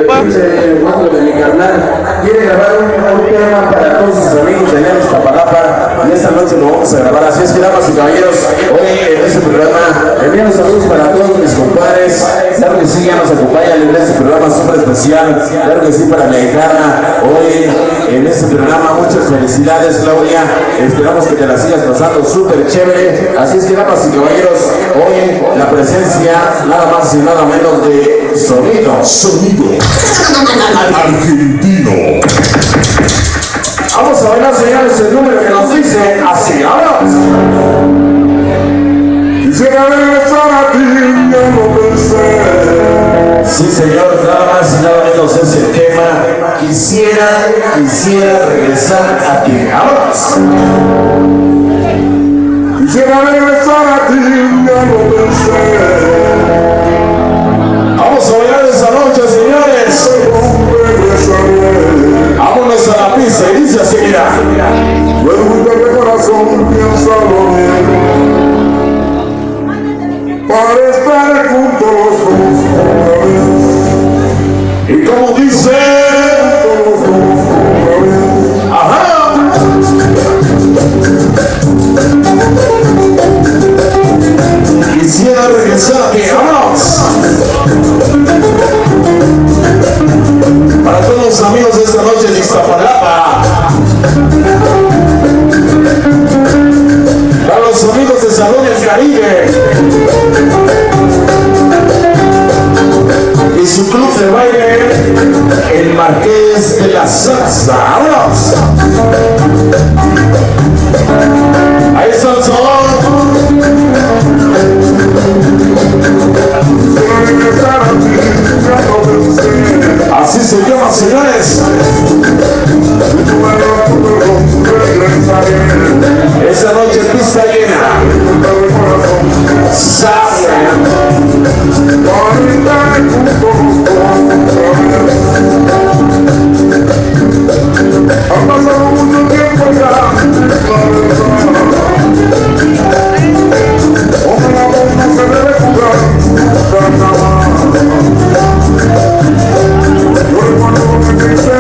compa? De mi carnal quiere grabar un tema para todos sus amigos de allá en Iztapalapa y esta noche lo vamos a grabar. Así es que, damas y caballeros, hoy en este programa enviamos saludos para todos mis compadres. Claro que sí, ya nos acompañan en este programa súper especial. Claro que sí, para la hijana. Hoy en este programa muchas felicidades, Claudia. Esperamos que te la sigas pasando súper chévere. Así es que, damas y caballeros, hoy la presencia nada más y nada menos de Sonido Argentino. Vamos a bailar, señores, el número que nos dice así. ¡Vámonos! Quisiera regresar a ti, ya lo pensé. Sí, señor, nada más y nada menos es el tema. Quisiera regresar a ti. ¡Vámonos! Quisiera regresar a ti, ya lo pensé. Vamos a bailar esa noche, señores. Vámonos a la pista y dice así, mira. Luego de corazón, piénsalo bien. Para estar juntos los dos otra vez. Y como dice, Juntos los dos otra vez. ajá. Quisiera regresar a ti. ¡Vámonos! Para todos los amigos de esta noche de Iztapalapa, para los amigos de Salón del Caribe y su club de baile, el Marqués de la Salsa. ¡Vámonos! Ahí está el son. Así se llama, señores. Esa noche pista llena. Ha pasado mucho tiempo ya. Ojalá vos no se debe jugar. Yo recuerdo lo que te hice,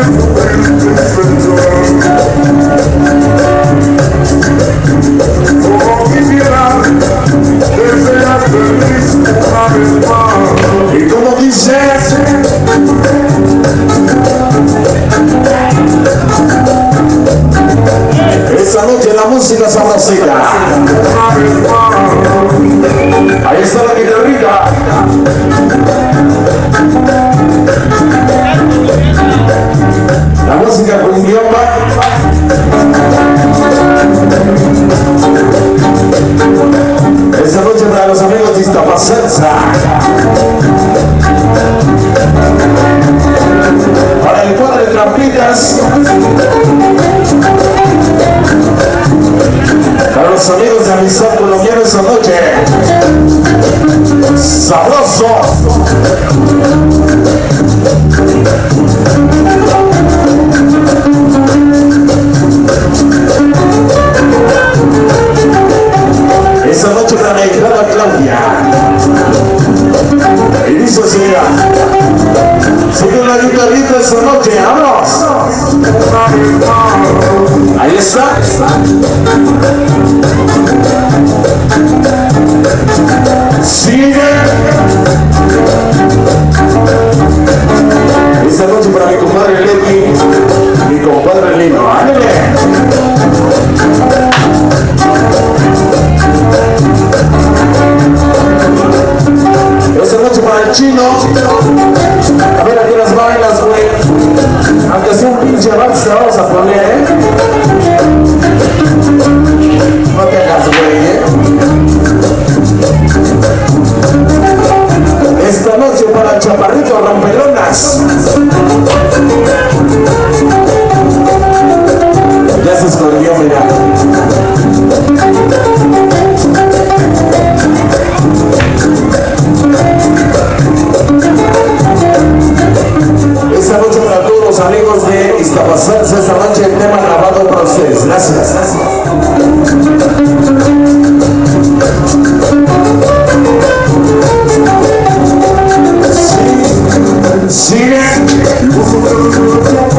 como quisiera que seas feliz una vez más. Y como dice, esa noche la música sabrosita. Una vez más. Ahí está la guitarrita. La música colombiana. Esta noche para los amigos de Iztapacensa. Para el cuadro de Trampitas. Para los amigos de Amistad Colombiana esta noche. Sabroso. Esta noche para la hijada Claudia. Y dice así, mira. Sigue la guitarrita esta noche, vámonos. Ahí está. Sigue. Esta noche para mi compadre Leti, mi compadre Lino. ¡Ándale! Esta noche para el chino. A ver a qué las bailas, güey. Aunque sea un pinche vals, te vamos a poner, ¿eh? No te hagas, güey, Esta noche para el chaparrito rompelonas. Ya se escondió, mira. Esta noche para todos los amigos de Iztapacensa, esta noche el tema grabado para ustedes. Gracias. Sigue. Y vos sos el